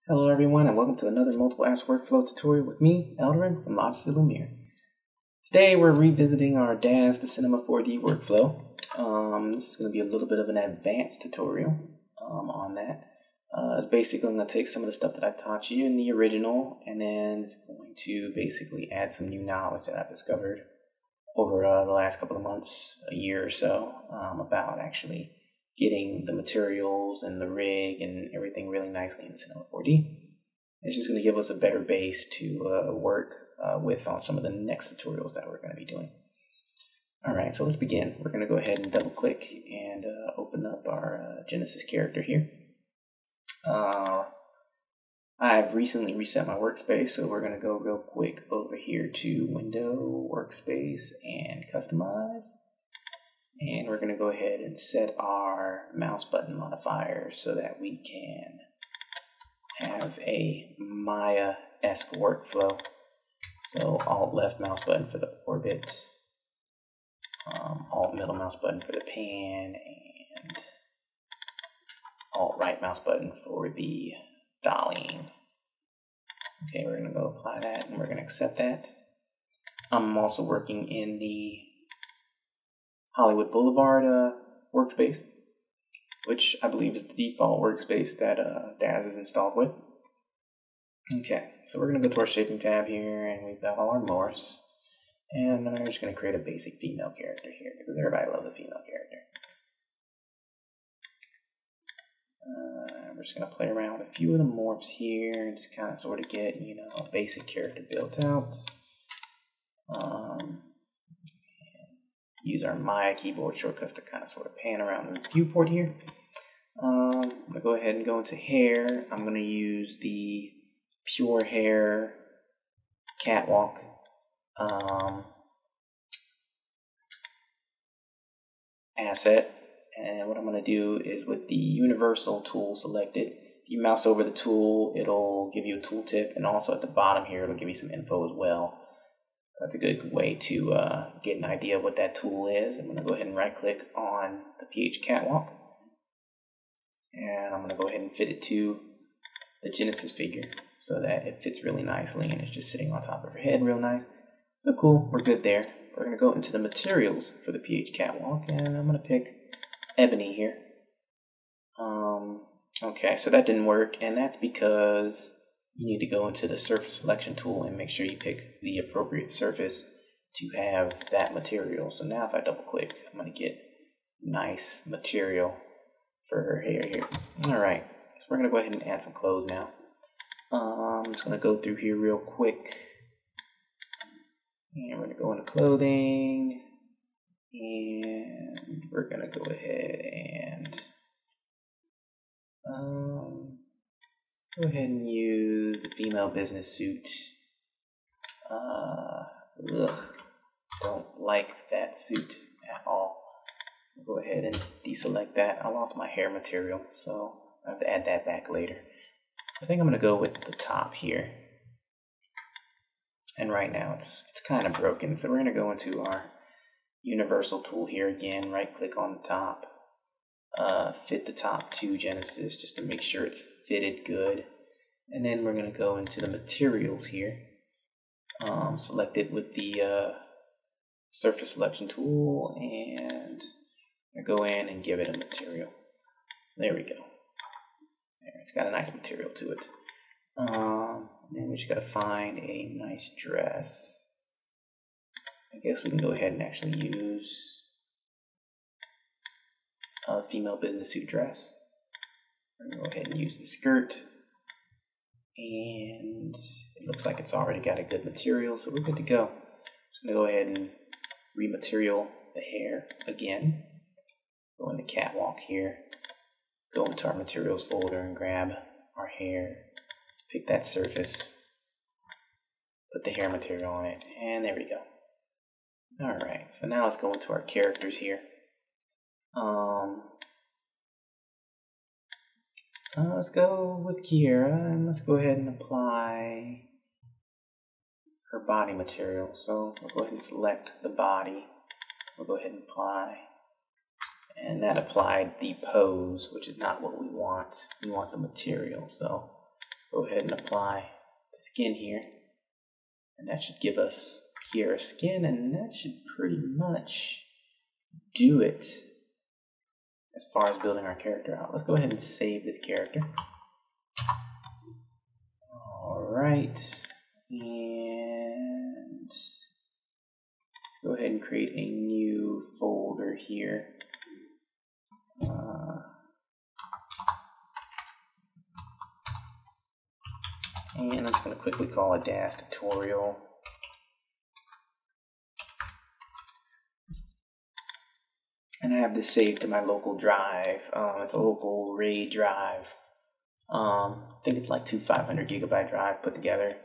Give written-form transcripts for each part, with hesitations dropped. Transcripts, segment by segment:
Hello everyone and welcome to another multiple apps workflow tutorial with me, Eldarin from Subsurface. Today we're revisiting our Daz the C4D workflow. This is going to be a little bit of an advanced tutorial on that. It's basically going to take some of the stuff that I taught you in the original, and then it's going to basically add some new knowledge that I've discovered over the last couple of months, a year or so, about actually getting the materials and the rig and everything really nicely in C4D. It's just going to give us a better base to work with on some of the next tutorials that we're going to be doing. Alright, so let's begin. We're going to go ahead and double click and open up our Genesis character here. I've recently reset my workspace, so we're going to go real quick over here to Window, Workspace, and Customize. And we're going to go ahead and set our mouse button modifier so that we can have a Maya-esque workflow. So Alt left mouse button for the orbit, Alt middle mouse button for the pan, and Alt right mouse button for the dollying. Okay, we're going to go apply that and we're going to accept that. I'm also working in the Hollywood Boulevard workspace, which I believe is the default workspace that Daz is installed with. Okay, so we're going to go to our shaping tab here, and we've got all our morphs. And I'm just going to create a basic female character here, because everybody loves a female character. We're just going to play around with a few of the morphs here, and just kind of sort of get, a basic character built out. Use our Maya keyboard shortcuts to kind of sort of pan around the viewport here. I'm going to go ahead and go into hair. I'm going to use the pure hair catwalk. Asset. And what I'm going to do is with the universal tool selected, if you mouse over the tool, it'll give you a tooltip, and also at the bottom here, it'll give you some info as well. That's a good way to get an idea of what that tool is. I'm going to go ahead and right click on the PH catwalk. And I'm going to go ahead and fit it to the Genesis figure so that it fits really nicely and it's just sitting on top of her head real nice. So cool, we're good there. We're going to go into the materials for the PH catwalk, and I'm going to pick ebony here. Okay, so that didn't work, and that's because you need to go into the surface selection tool and make sure you pick the appropriate surface to have that material. So now if I double click, I'm going to get nice material for her hair here. Alright, so we're going to go ahead and add some clothes now. I'm just going to go through here real quick. And we're going to go into clothing. And we're going to go ahead and go ahead and use the female business suit. Don't like that suit at all. I'll go ahead and deselect that. I lost my hair material, so I have to add that back later. I think I'm going to go with the top here. And right now it's kind of broken, so we're going to go into our universal tool here again, right click on the top. Fit the top to Genesis just to make sure it's fitted good. And then we're going to go into the materials here. Select it with the surface selection tool, and go in and give it a material. So there we go. There, it's got a nice material to it. Then we just got to find a nice dress. I guess we can go ahead and actually use a female business suit dress. We're going to go ahead and use the skirt. And it looks like it's already got a good material, so we're good to go. So I'm going to go ahead and rematerial the hair again. Go into catwalk here. Go into our materials folder and grab our hair. Pick that surface. Put the hair material on it. And there we go. Alright, so now let's go into our characters here. Let's go with Kiera, and let's go ahead and apply her body material. So we'll go ahead and select the body. We'll go ahead and apply. And that applied the pose, which is not what we want. We want the material. So go ahead and apply the skin here. And that should give us here a skin, and that should pretty much do it as far as building our character out. Let's go ahead and save this character. Alright, and let's go ahead and create a new folder here. And I'm just going to quickly call it Daz tutorial. And I have this saved to my local drive. It's a local RAID drive. I think it's like two 500 gigabyte drive put together.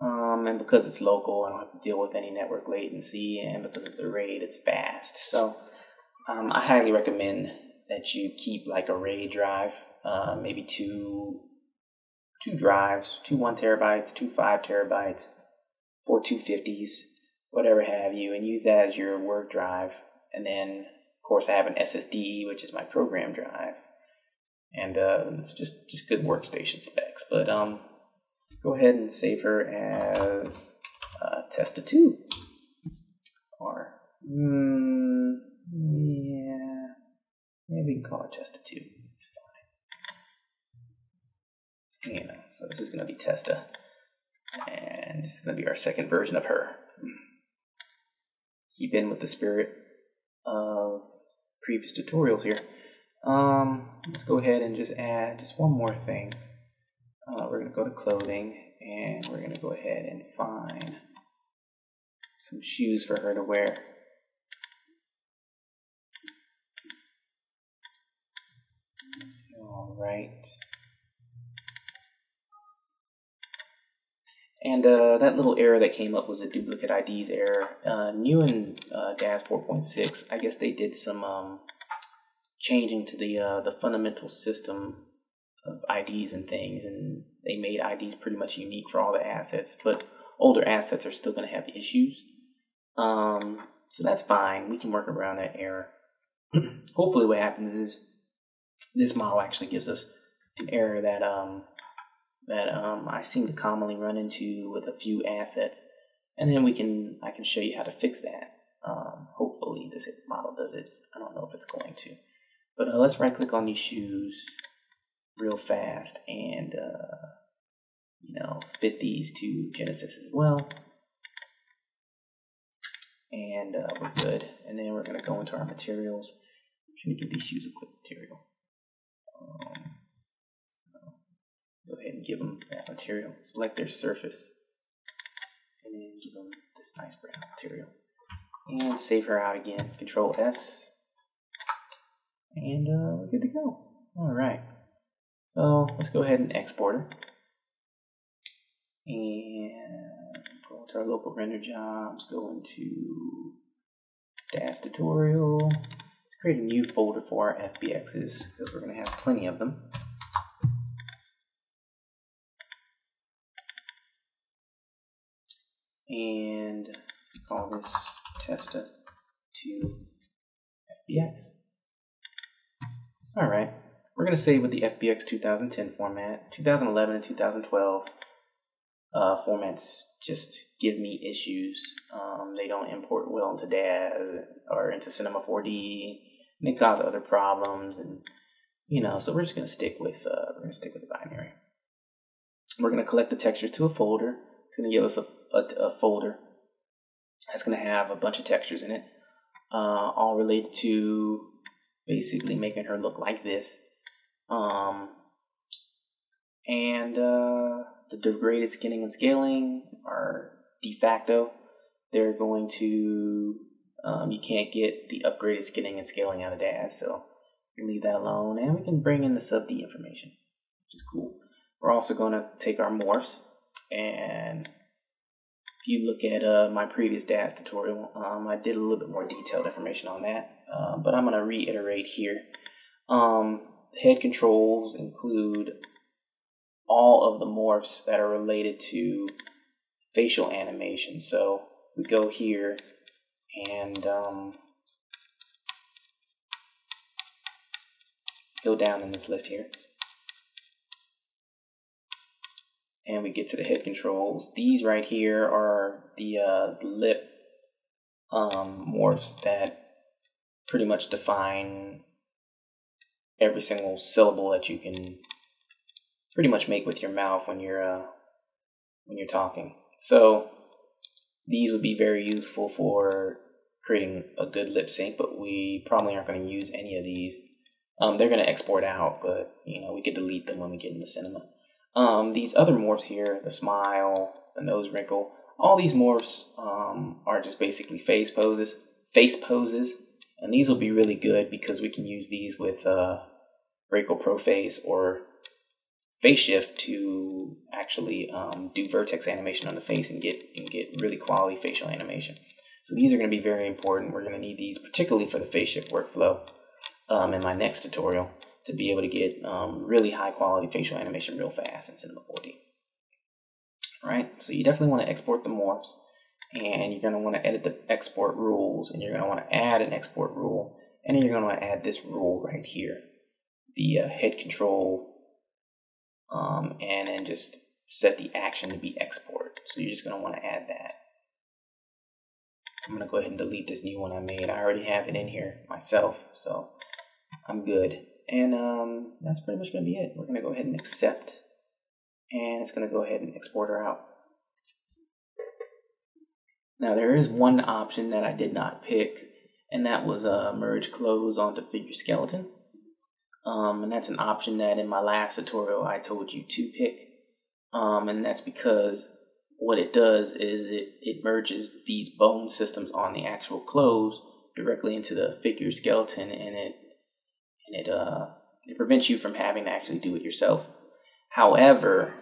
And because it's local, I don't have to deal with any network latency. And because it's a RAID, it's fast. So I highly recommend that you keep like a RAID drive, maybe two drives, 2 1 terabytes, 2 5 terabytes, 4 250s, whatever have you, and use that as your work drive. And then, of course, I have an SSD, which is my program drive, and it's just good workstation specs. But let's go ahead and save her as Testa2, or yeah, maybe we can call her Testa2. It's fine. You know, so this is going to be Testa, and this is going to be our second version of her. Keep in with the spirit of previous tutorials here. Let's go ahead and just add just one more thing. We're going to go to clothing, and we're going to go ahead and find some shoes for her to wear. All right. And that little error that came up was a duplicate IDs error. New in Daz 4.6, I guess they did some changing to the fundamental system of IDs and things, and they made IDs pretty much unique for all the assets, but older assets are still going to have issues. So that's fine. We can work around that error. Hopefully what happens is this model actually gives us an error that I seem to commonly run into with a few assets, and then I can show you how to fix that. Hopefully this model does it. I don't know if it's going to, but let's right click on these shoes real fast and fit these to Genesis as well, and we're good. And then we're going to go into our materials. Let me give these shoes a quick material. Go ahead and give them that material. Select their surface, and then give them this nice brown material. And save her out again. Control S, and we're good to go. All right. So let's go ahead and export her, and go to our local render jobs. Go into Daz tutorial. Let's create a new folder for our FBXs because we're going to have plenty of them. And let's call this Testa2 FBX. Alright, we're going to save with the FBX 2010 format. 2011 and 2012 formats just give me issues. They don't import well into Daz or into Cinema 4D, and they cause other problems, and so we're just going to stick with the binary. We're going to collect the textures to a folder. It's going to give us a folder that's going to have a bunch of textures in it, all related to basically making her look like this. The degraded skinning and scaling are de facto. They're going to, you can't get the upgraded skinning and scaling out of Daz, so we can leave that alone. And we can bring in the sub-D information, which is cool. We're also going to take our morphs, and if you look at my previous Daz tutorial, I did a little bit more detailed information on that, but I'm going to reiterate here. Head controls include all of the morphs that are related to facial animation. So we go here and go down in this list here. and we get to the head controls. These right here are the lip morphs that pretty much define every single syllable that you can pretty much make with your mouth when you're talking. So these would be very useful for creating a good lip sync, but we probably aren't going to use any of these. They're going to export out, but we can delete them when we get into cinema. These other morphs here, the smile, the nose wrinkle, all these morphs are just basically face poses, and these will be really good because we can use these with Braco Pro Face or Face Shift to actually do vertex animation on the face and get really quality facial animation. So these are going to be very important. We're going to need these particularly for the Face Shift workflow in my next tutorial to be able to get really high quality facial animation real fast in Cinema 4D. Alright, so you definitely want to export the morphs, and you're going to want to edit the export rules, and you're going to want to add an export rule, and then you're going to want to add this rule right here, the head control, and then just set the action to be export. So you're just going to want to add that. I'm going to go ahead and delete this new one I made. I already have it in here myself, so I'm good. And that's pretty much going to be it. We're going to go ahead and accept, and it's going to go ahead and export her out. Now there is one option that I did not pick, and that was merge clothes onto figure skeleton. And that's an option that in my last tutorial I told you to pick. And that's because what it does is it merges these bone systems on the actual clothes directly into the figure skeleton, and it prevents you from having to actually do it yourself. However,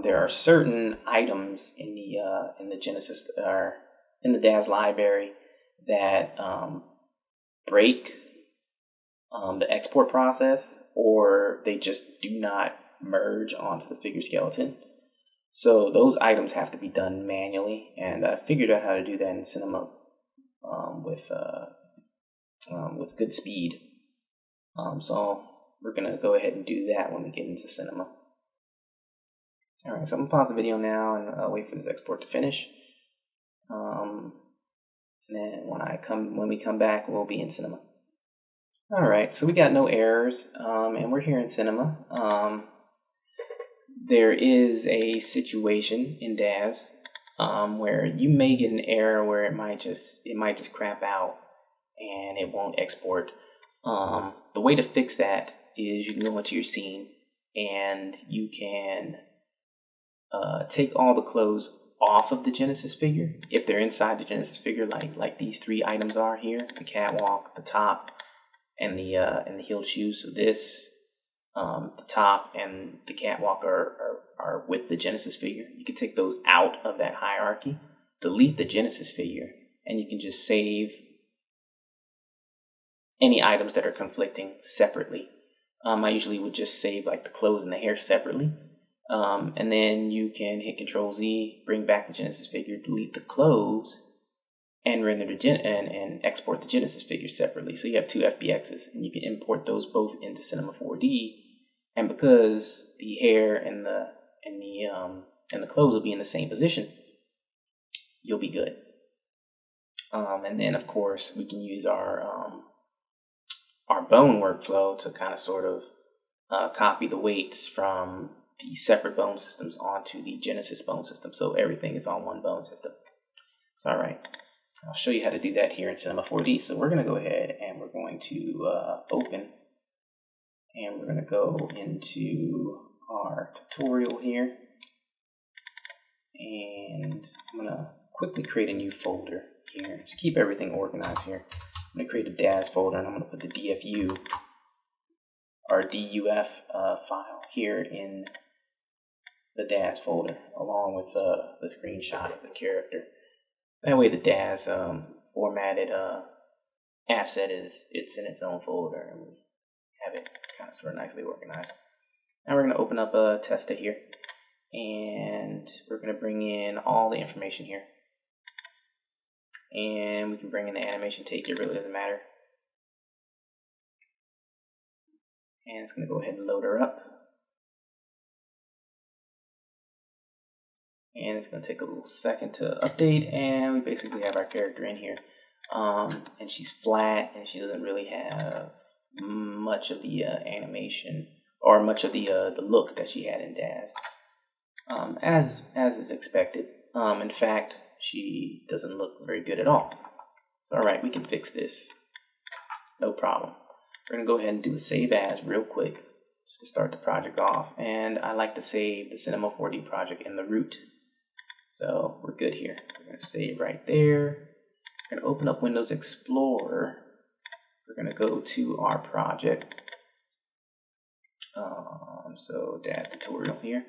there are certain items in the Genesis or in the Daz library that break the export process, or they just do not merge onto the figure skeleton. So those items have to be done manually, and I figured out how to do that in Cinema with good speed. So we're gonna go ahead and do that when we get into Cinema. All right, so I'm gonna pause the video now and wait for this export to finish. And then when we come back, we'll be in Cinema. All right, so we got no errors, and we're here in Cinema. There is a situation in Daz where you may get an error where it might just crap out and it won't export. The way to fix that is you can go into your scene and you can take all the clothes off of the Genesis figure if they're inside the Genesis figure, like these three items are here: the catwalk, the top, and the heeled shoes. So this, the top and the catwalk are with the Genesis figure. You can take those out of that hierarchy, delete the Genesis figure, and you can just save any items that are conflicting separately. I usually would just save like the clothes and the hair separately. And then you can hit Control-Z, bring back the Genesis figure, delete the clothes, and render and export the Genesis figure separately. So you have two FBXs, and you can import those both into Cinema 4D. And because the hair and the clothes will be in the same position, you'll be good. And then of course we can use our bone workflow to kind of sort of copy the weights from the separate bone systems onto the Genesis bone system, so everything is on one bone system. So all right, I'll show you how to do that here in Cinema 4D. So we're going to go ahead and we're going to open, and we're going to go into our tutorial here, and I'm going to quickly create a new folder here to keep everything organized here. I'm going to create a Daz folder, and I'm going to put the DFU or DUF file here in the Daz folder, along with the screenshot of the character. That way the Daz formatted asset it's in its own folder, and we have it kind of sort of nicely organized. Now we're going to open up a tester here, and we're going to bring in all the information here. And we can bring in the animation take, it really doesn't matter. And it's going to go ahead and load her up. and it's going to take a little second to update, and we basically have our character in here. And she's flat, and she doesn't really have much of the animation or much of the look that she had in Daz, as is expected. In fact, she doesn't look very good at all. It's all right, we can fix this, no problem. We're gonna go ahead and do a save as real quick just to start the project off, and I like to save the Cinema 4D project in the root, so we're good here. We're gonna save right there. We're gonna open up Windows Explorer. We're gonna go to our project. So Daz tutorial here,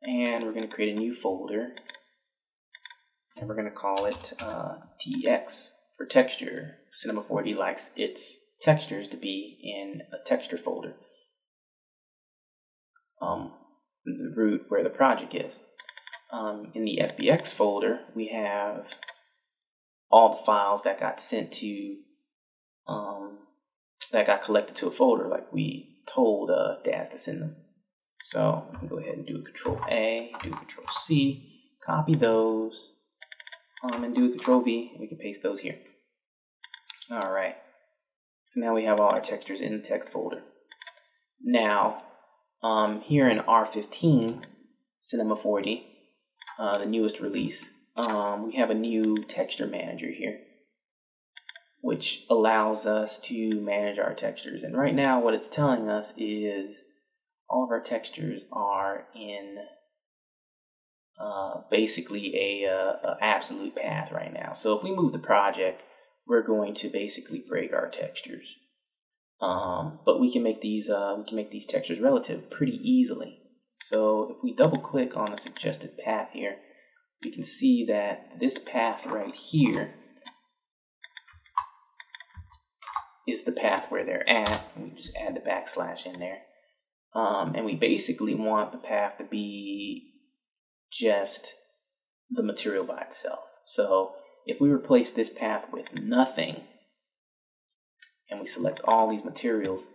and we're gonna create a new folder, and we're gonna call it TX for texture. Cinema 4D likes its textures to be in a texture folder, the root where the project is. In the FBX folder, we have all the files that got sent to, that got collected to a folder, like we told Daz to send them. So we can go ahead and do a Control A, do a Control C, copy those, and do a Control V, and we can paste those here. All right. So now we have all our textures in the text folder. Now, here in R15 Cinema 4D, the newest release, we have a new texture manager here, which allows us to manage our textures. And right now what it's telling us is all of our textures are in basically a absolute path right now. So if we move the project, we're going to basically break our textures. But we can make these textures relative pretty easily. So if we double click on the suggested path here, we can see that this path right here is the path where they're at. We just add the backslash in there. And we basically want the path to be just the material by itself. So if we replace this path with nothing, and we select all these materials,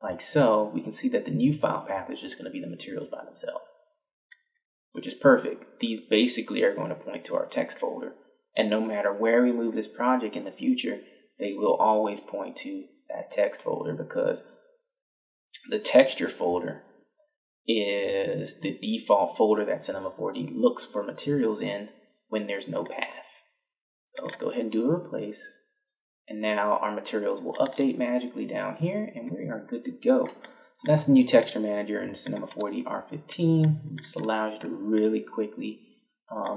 like so, we can see that the new file path is just going to be the materials by themselves, which is perfect. These basically are going to point to our text folder, and no matter where we move this project in the future, they will always point to that text folder, because the texture folder is the default folder that Cinema 4D looks for materials in when there's no path. So let's go ahead and do a replace. And now our materials will update magically down here, and we are good to go. So that's the new texture manager in Cinema 4D R15. This allows you to really quickly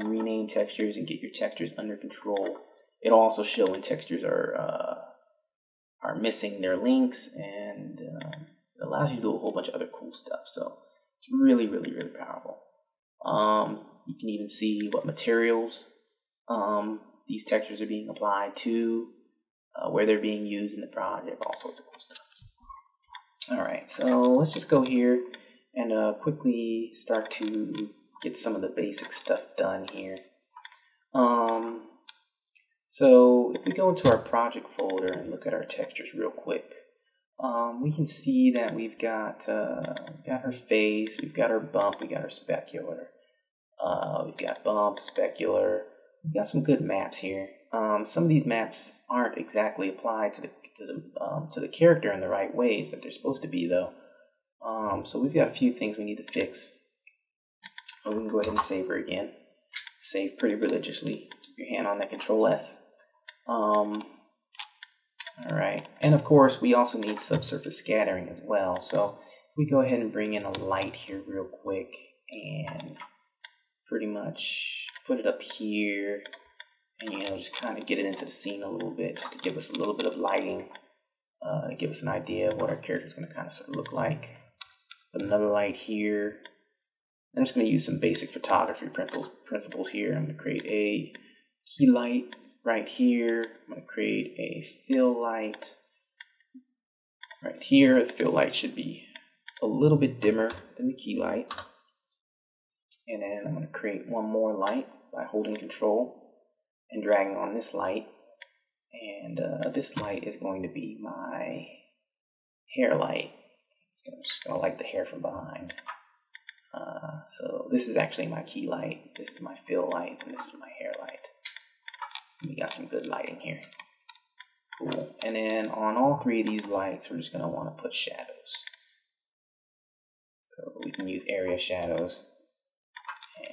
rename textures and get your textures under control. It'll also show when textures are missing their links, and it allows you to do a whole bunch of other cool stuff. So it's really, really, really powerful. You can even see what materials these textures are being applied to, where they're being used in the project, all sorts of cool stuff. All right, so let's just go here and quickly start to get some of the basic stuff done here. So if we go into our project folder and look at our textures real quick, we can see that we've got her face, we've got her bump, we got her specular, we've got bump, specular. We've got some good maps here. Some of these maps aren't exactly applied to the character in the right ways that they're supposed to be, though. So we've got a few things we need to fix. We can go ahead and save her again. Save pretty religiously. Keep your hand on that Control S. All right, and of course we also need Subsurface Scattering as well. So we go ahead and bring in a light here real quick and pretty much put it up here, and just kind of get it into the scene a little bit, just to give us a little bit of lighting, give us an idea of what our character is going to kind of sort of look like. Put another light here. I'm just going to use some basic photography principles here. I'm going to create a key light right here. I'm going to create a fill light right here. The fill light should be a little bit dimmer than the key light. And then I'm going to create one more light by holding Control and dragging on this light. And this light is going to be my hair light. I'm just going to light the hair from behind. So this is actually my key light, this is my fill light, and this is my hair light. We got some good lighting here. Cool. And then on all three of these lights, we're just going to want to put shadows. So we can use area shadows.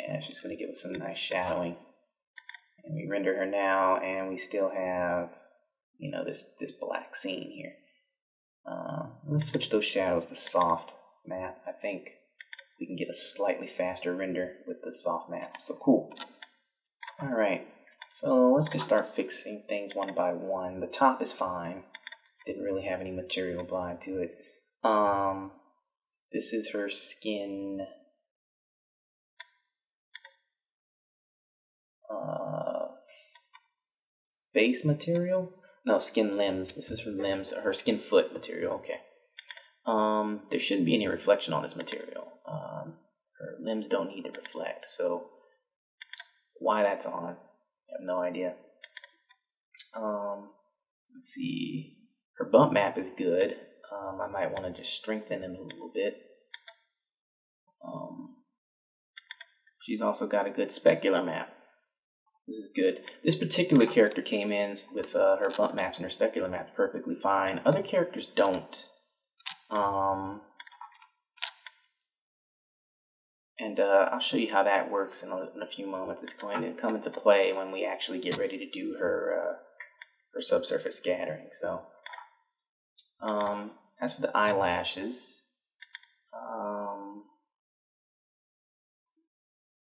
And it's just going to give us some nice shadowing. And we render her now, and we still have, you know, this black scene here. Let's switch those shadows to soft matte. I think we can get a slightly faster render with the soft matte. So cool. All right. So let's just start fixing things one by one. The top is fine. Didn't really have any material applied to it. This is her skin. Face material? No, skin limbs. This is her limbs, her skin foot material. Okay. There shouldn't be any reflection on this material. Her limbs don't need to reflect. So why that's on, I have no idea. Let's see. Her bump map is good. I might want to just strengthen him a little bit. She's also got a good specular map. This is good. This particular character came in with her bump maps and her specular maps perfectly fine. Other characters don't. And I'll show you how that works in a few moments. It's going to come into play when we actually get ready to do her subsurface scattering. So, as for the eyelashes,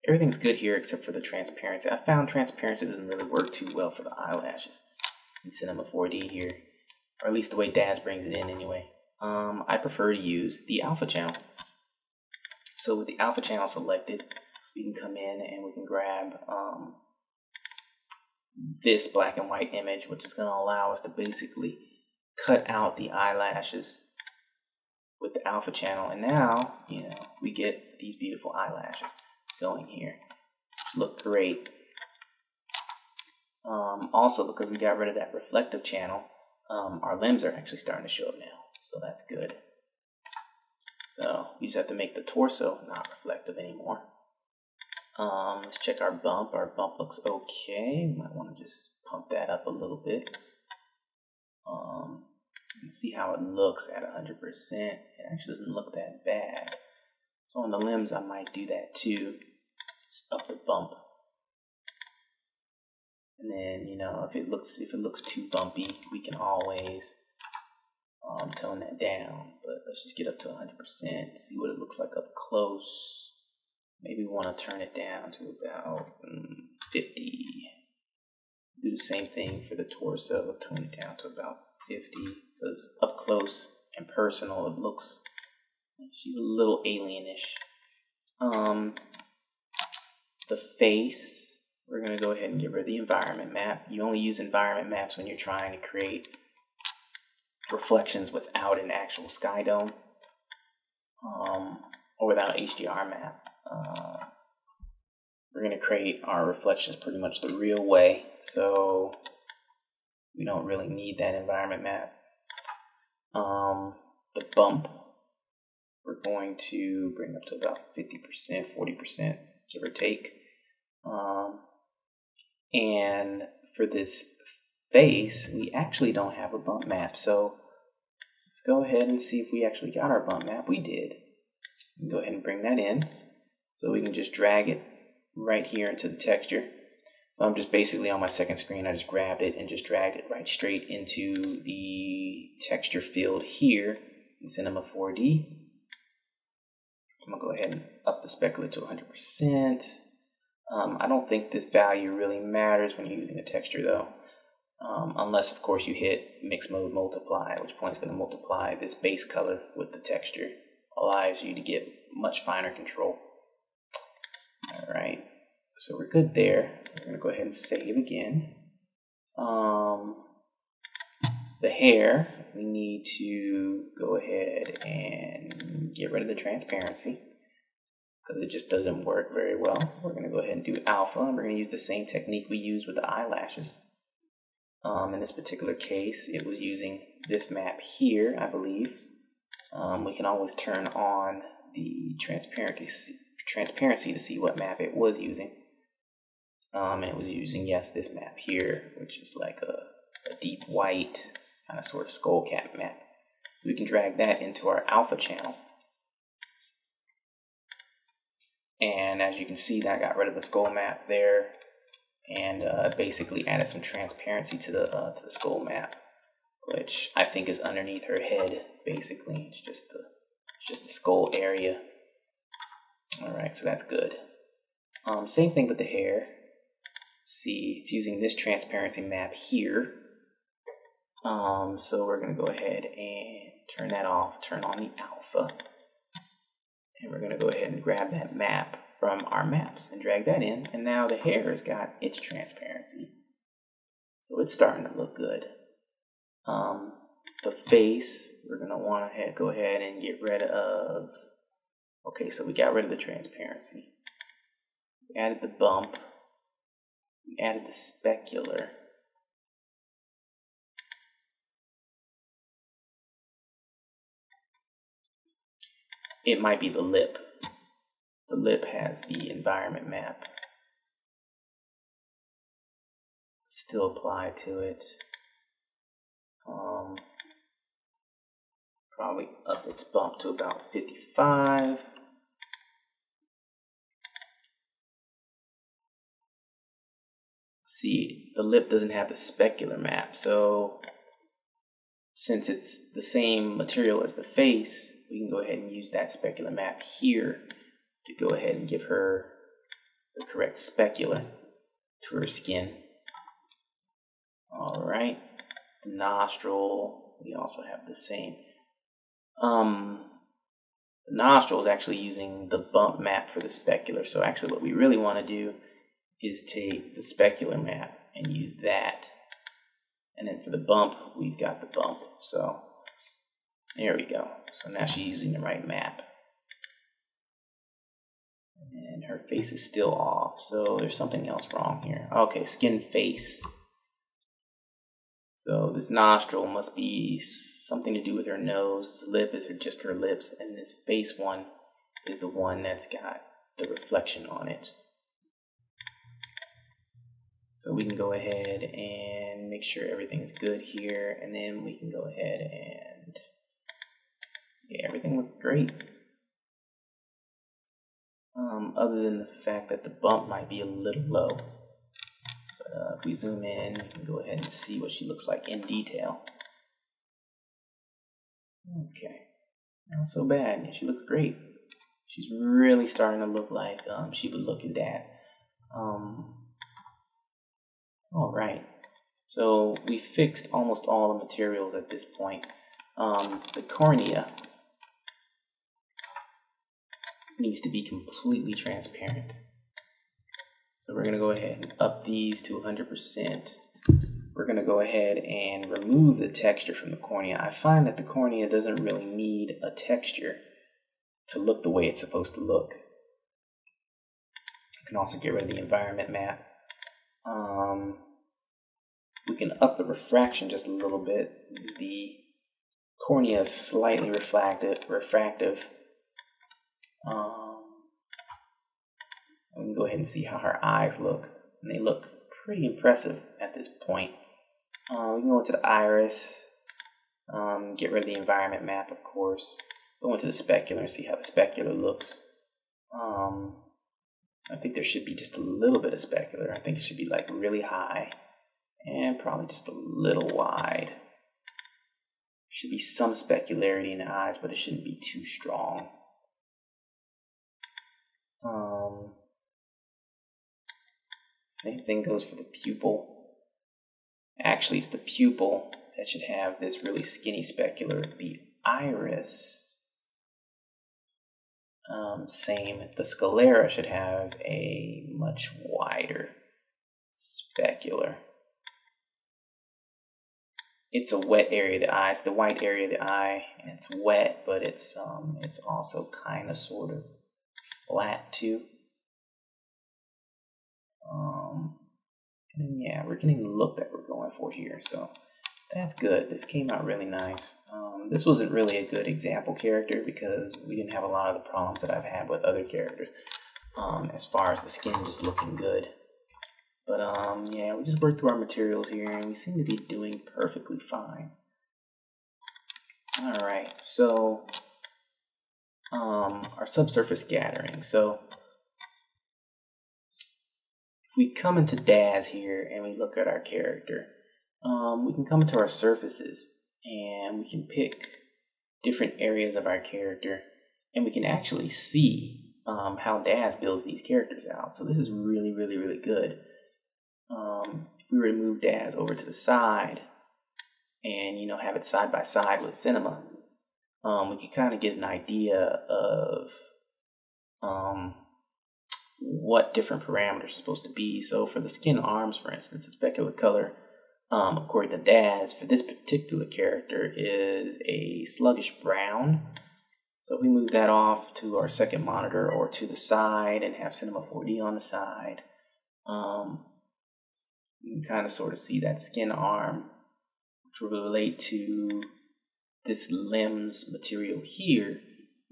everything's good here except for the transparency. I found transparency doesn't really work too well for the eyelashes in Cinema 4D here, or at least the way Daz brings it in anyway. I prefer to use the alpha channel. So with the alpha channel selected, we can come in and we can grab this black and white image, which is going to allow us to basically cut out the eyelashes with the alpha channel. And now, you know, we get these beautiful eyelashes going here, which look great. Also, because we got rid of that reflective channel, our limbs are actually starting to show up now, so that's good. So we just have to make the torso not reflective anymore. Let's check our bump. Our bump looks okay. We might want to just pump that up a little bit. And see how it looks at 100%. It actually doesn't look that bad. So on the limbs, I might do that too. Just up the bump. And then, you know, if it looks too bumpy, we can always tone that down. But let's just get up to 100%, see what it looks like up close. Maybe we want to turn it down to about 50. Do the same thing for the torso, tone it down to about 50. Because up close and personal, it looks like she's a little alienish. The face, we're going to go ahead and get rid of the environment map. You only use environment maps when you're trying to create reflections without an actual sky dome, or without an HDR map. We're going to create our reflections pretty much the real way, so we don't really need that environment map. The bump, we're going to bring up to about 50%, 40%, give or take. And for this face, we actually don't have a bump map, so let's go ahead and see if we actually got our bump map. We did. We can go ahead and bring that in, so we can just drag it right here into the texture. So I'm just basically on my second screen, I just grabbed it and just dragged it right straight into the texture field here in Cinema 4D. I'm gonna go ahead and up the specular to 100%. I don't think this value really matters when you're using a texture though. Unless of course you hit mix mode multiply, at which point it's going to multiply this base color with the texture. Allows you to get much finer control. Alright, so we're good there. We're going to go ahead and save again. The hair, we need to go ahead and get rid of the transparency, because it just doesn't work very well. We're going to go ahead and do alpha, and we're going to use the same technique we used with the eyelashes. In this particular case, it was using this map here, I believe. We can always turn on the transparency to see what map it was using. And it was using, yes, this map here, which is like a deep white kind of sort of skull cap map. So we can drag that into our alpha channel. And as you can see, that got rid of the skull map there, and basically added some transparency to the skull map, which I think is underneath her head. Basically, it's just the skull area. All right, so that's good. Same thing with the hair. See, it's using this transparency map here. So we're gonna go ahead and turn that off. Turn on the alpha. And we're going to go ahead and grab that map from our maps and drag that in. And now the hair has got its transparency. So it's starting to look good. The face, we're going to want to go ahead and get rid of. Okay, so we got rid of the transparency. We added the bump. We added the specular. It might be the lip. The lip has the environment map still applied to it. Probably up its bump to about 55. See, the lip doesn't have the specular map, so since it's the same material as the face, we can go ahead and use that specular map here to go ahead and give her the correct specular to her skin. All right, the nostril, we also have the same. The nostril is actually using the bump map for the specular. So actually what we really want to do is take the specular map and use that. And then for the bump, we've got the bump. So there we go. So now she's using the right map. And her face is still off. So there's something else wrong here. Okay, skin face. So this nostril must be something to do with her nose. This lip is just her lips. And this face one is the one that's got the reflection on it. So we can go ahead and make sure everything's good here. And then we can go ahead and, yeah, everything looks great. Other than the fact that the bump might be a little low. If we zoom in, we can go ahead and see what she looks like in detail. Okay, not so bad. She looks great. She's really starting to look like she would look in Daz. All right, so we fixed almost all the materials at this point. The cornea needs to be completely transparent. So we're going to go ahead and up these to 100%. We're going to go ahead and remove the texture from the cornea. I find that the cornea doesn't really need a texture to look the way it's supposed to look. You can also get rid of the environment map. We can up the refraction just a little bit. Use the cornea is slightly refractive. We can go ahead and see how her eyes look. And they look pretty impressive at this point. We can go into the iris, get rid of the environment map, of course. Go into the specular and see how the specular looks. I think there should be just a little bit of specular. I think it should be like really high and probably just a little wide. Should be some specularity in the eyes, but it shouldn't be too strong. Same thing goes for the pupil. Actually, it's the pupil that should have this really skinny specular. The iris, same. The sclera should have a much wider specular. It's a wet area of the eye. It's the white area of the eye, and it's wet, but it's also kind of sort of flat too. And yeah, we're getting the look that we're going for here, so that's good. This came out really nice. This wasn't really a good example character because we didn't have a lot of the problems that I've had with other characters. as far as the skin just looking good. But yeah, we just worked through our materials here and we seem to be doing perfectly fine. Alright, so our subsurface gathering. So if we come into Daz here and we look at our character, we can come into our surfaces and we can pick different areas of our character and we can actually see how Daz builds these characters out. So this is really, really, really good. If we were to move Daz over to the side and, you know, have it side by side with Cinema, we can kind of get an idea of what different parameters are supposed to be. So for the skin arms, for instance, the specular color, according to Daz, for this particular character is a sluggish brown. So if we move that off to our second monitor or to the side and have Cinema 4D on the side, you can kind of sort of see that skin arm, which will relate to this limbs material here.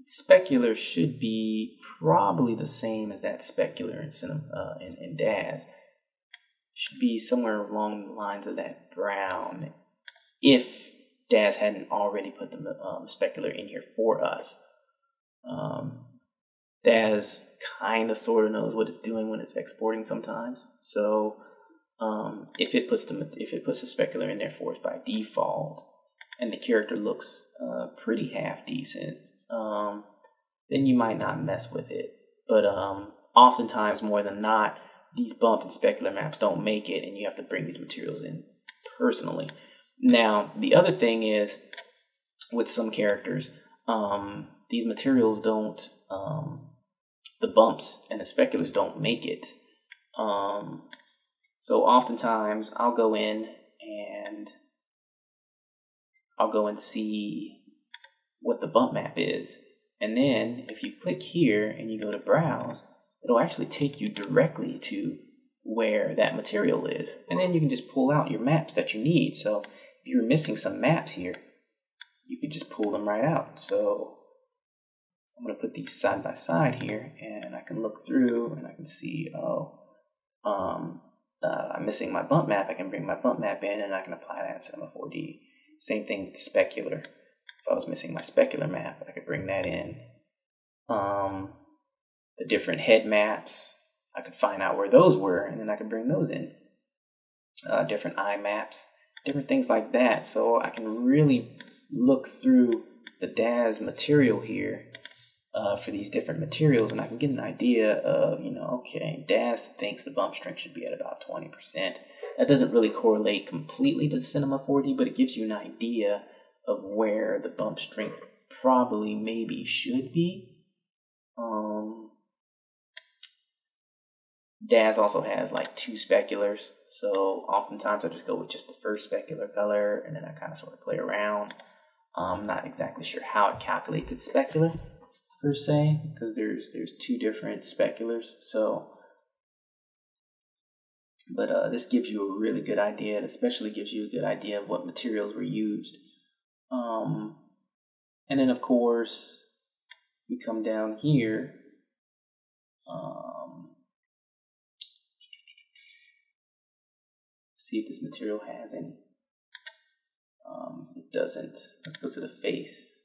Specular should be probably the same as that specular in Daz. Should be somewhere along the lines of that brown, if Daz hadn't already put the specular in here for us. Daz kind of sort of knows what it's doing when it's exporting sometimes. So if it puts the specular in there for us by default, and the character looks pretty half decent, then you might not mess with it. But oftentimes, more than not, these bump and specular maps don't make it, and you have to bring these materials in personally. Now, the other thing is, with some characters, these materials don't, the bumps and the speculars don't make it. So oftentimes, I'll go in and see what the bump map is. And then if you click here and you go to browse, it'll actually take you directly to where that material is. And then you can just pull out your maps that you need. So if you're missing some maps here, you could just pull them right out. So I'm going to put these side by side here and I can look through and I can see, I'm missing my bump map. I can bring my bump map in and I can apply that in Cinema 4D. Same thing with specular. If I was missing my specular map, I could bring that in. The different head maps, I could find out where those were, and then I could bring those in. Different eye maps, different things like that. So I can really look through the Daz material here for these different materials, and I can get an idea of, you know, okay, Daz thinks the bump strength should be at about 20%. That doesn't really correlate completely to Cinema 4D, but it gives you an idea of where the bump strength probably maybe should be. Daz also has like 2 speculars, so oftentimes I just go with just the first specular color and then I kind of sort of play around. I'm not exactly sure how it calculates its specular per se, because there's 2 different speculars. So but this gives you a really good idea. It especially gives you a good idea of what materials were used. And then of course we come down here. See if this material has any. It doesn't. Let's go to the face.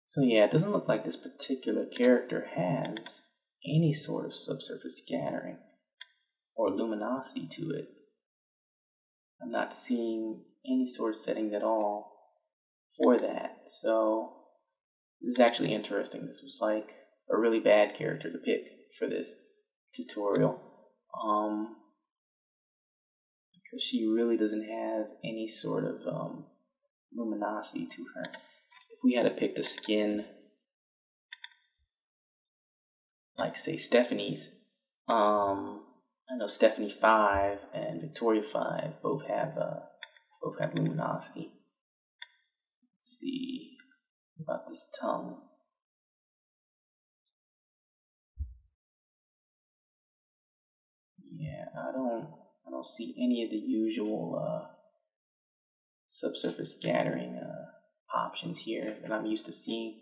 So yeah, it doesn't look like this particular character has any sort of subsurface scattering or luminosity to it. I'm not seeing any sort of settings at all for that. So this is actually interesting. This was like a really bad character to pick for this tutorial. Because she really doesn't have any sort of luminosity to her. If we had to pick the skin, like say Stephanie's, I know Stephanie 5 and Victoria 5 both have luminosity. Let's see about this tongue. Yeah, I don't see any of the usual subsurface scattering options here that I'm used to seeing.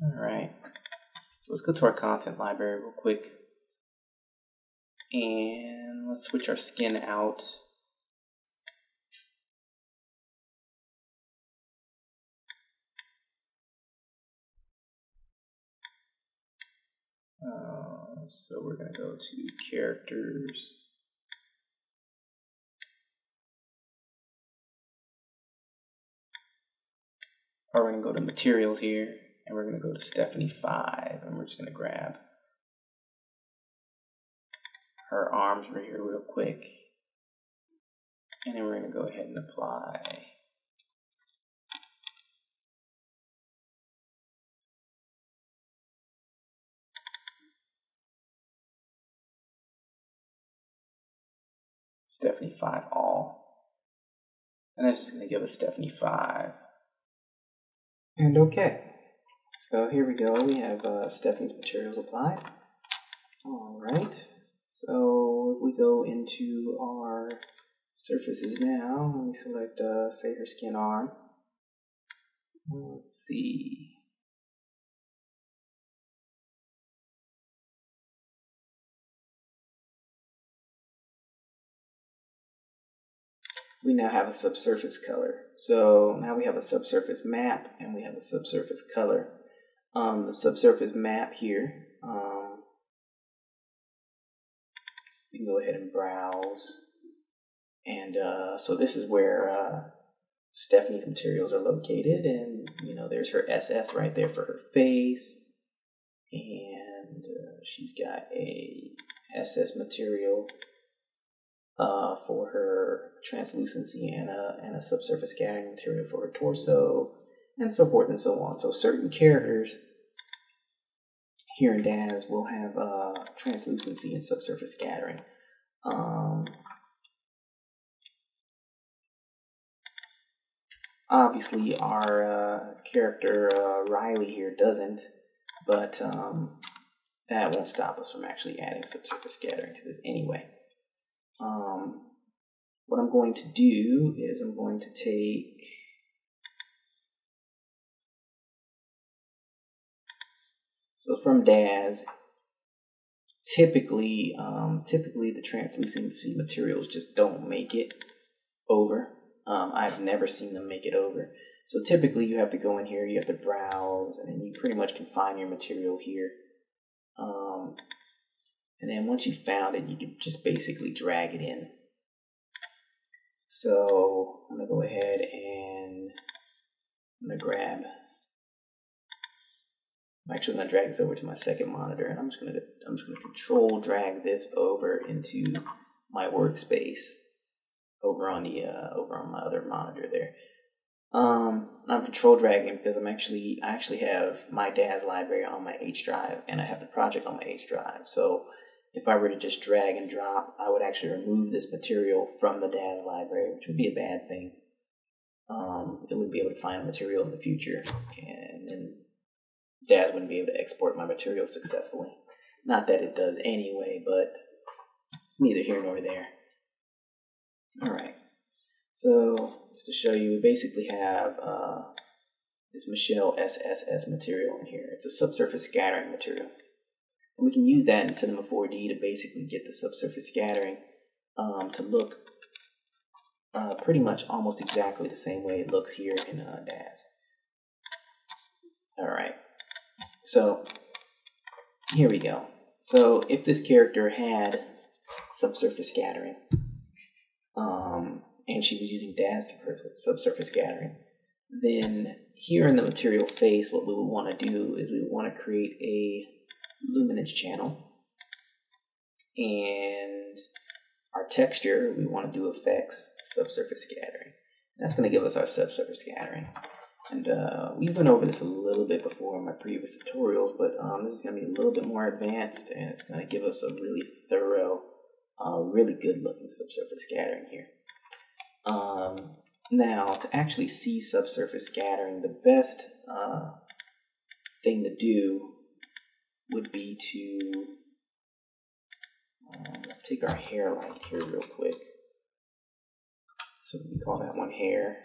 Alright, so let's go to our content library real quick. And let's switch our skin out. So we're going to go to characters. Or we're going to go to materials here, and we're going to go to Stephanie 5, and we're just going to grab her arms right here real quick. And then we're going to go ahead and apply Stephanie 5 all. And that's just going to give us Stephanie 5. And okay. So here we go. We have Stephanie's materials applied. Alright. So if we go into our surfaces now, and we select, say, her skin arm. Let's see. We now have a subsurface color. So now we have a subsurface map and we have a subsurface color. The subsurface map here, we can go ahead and browse. And so this is where Stephanie's materials are located. And, you know, there's her SS right there for her face. And she's got a SS material for her translucency and a subsurface scattering material for her torso, and so forth and so on. So certain characters here in Daz will have translucency and subsurface scattering. Obviously our character Riley here doesn't, but that won't stop us from actually adding subsurface scattering to this anyway. What I'm going to do is I'm going to take from Daz, typically the translucency materials just don't make it over. I've never seen them make it over. So typically you have to go in here, you have to browse, and then you pretty much can find your material here. And then once you found it, you can just basically drag it in. So I'm gonna go ahead and I'm actually gonna drag this over to my second monitor, and I'm just gonna control drag this over into my workspace over on my other monitor there. I'm control dragging because I actually have my Daz library on my H drive, and I have the project on my H drive. So if I were to just drag and drop, I would actually remove this material from the Daz library, which would be a bad thing. It wouldn't be able to find material in the future, and then Daz wouldn't be able to export my material successfully. Not that it does anyway, but it's neither here nor there. Alright, so just to show you, we basically have this Michelle SSS material in here. It's a subsurface scattering material. And we can use that in Cinema 4D to basically get the subsurface scattering to look pretty much almost exactly the same way it looks here in Daz. Alright, so here we go. So if this character had subsurface scattering, and she was using Daz subsurface scattering, then here in the material face, what we would want to do is we would want to create a luminance channel, and our texture, we want to do effects, subsurface scattering. That's going to give us our subsurface scattering. And we went over this a little bit before in my previous tutorials, but this is going to be a little bit more advanced, and it's going to give us a really thorough, really good looking subsurface scattering here. Now, to actually see subsurface scattering, the best thing to do would be to, take our hair light here real quick. So we call that one hair.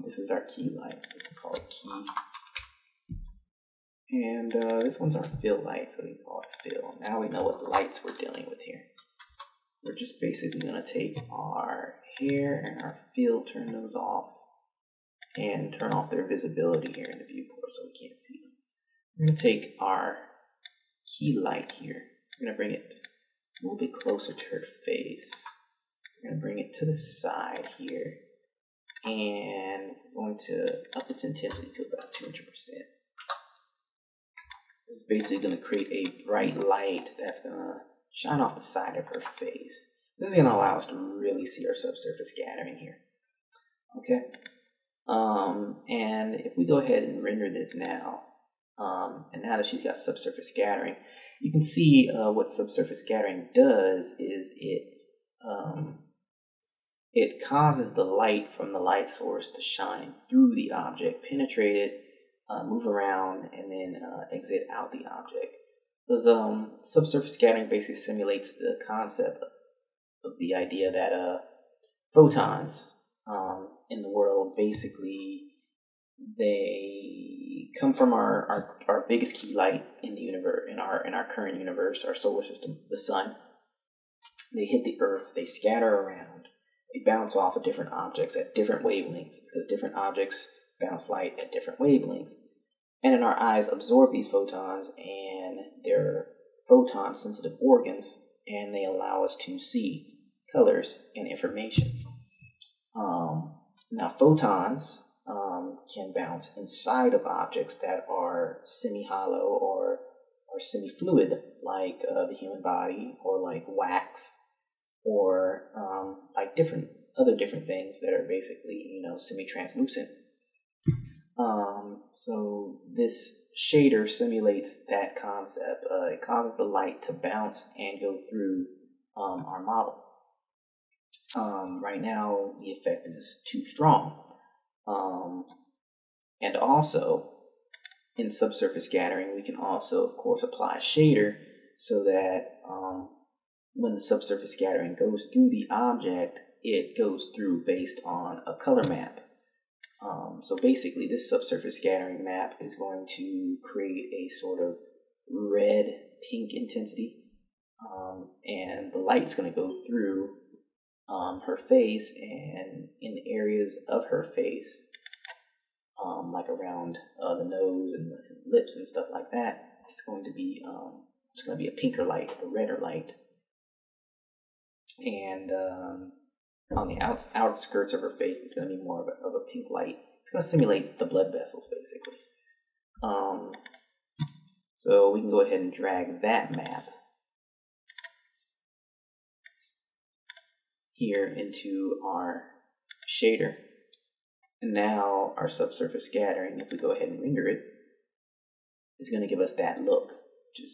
This is our key light, so we call it key. And this one's our fill light, so we call it fill. Now we know what lights we're dealing with here. We're just basically going to take our hair and our fill, turn those off, and turn off their visibility here in the viewport so we can't see them. We're going to take our key light here. We're going to bring it a little bit closer to her face. We're going to bring it to the side here. And we're going to up its intensity to about 200%. This is basically going to create a bright light that's going to shine off the side of her face. This is going to allow us to really see our subsurface scattering here. Okay? And if we go ahead and render this now, and now that she's got subsurface scattering, you can see what subsurface scattering does is it causes the light from the light source to shine through the object, penetrate it, move around, and then exit out the object. Because subsurface scattering basically simulates the concept of the idea that photons in the world, basically, they come from our biggest key light in the universe, in our current universe, our solar system, the sun. They hit the earth, they scatter around, they bounce off of different objects at different wavelengths, because different objects bounce light at different wavelengths. And then our eyes absorb these photons, and they're photon-sensitive organs, and they allow us to see colors and information. Now, photons can bounce inside of objects that are semi-hollow or semi-fluid, like the human body, or like wax, or like other different things that are basically, semi-translucent. So this shader simulates that concept. It causes the light to bounce and go through our model. Right now, the effect is too strong. And also, in subsurface scattering, we can also, of course, apply a shader so that when the subsurface scattering goes through the object, it goes through based on a color map. So basically, this subsurface scattering map is going to create a sort of red-pink intensity, and the light is going to go through her face, and in areas of her face, like around the nose and the lips and stuff like that, it's going to be a pinker light, a redder light, and on the outskirts of her face, it's going to be more of a pink light. It's going to simulate the blood vessels, basically. So we can go ahead and drag that map here into our shader. And now our subsurface scattering, if we go ahead and render it, is going to give us that look,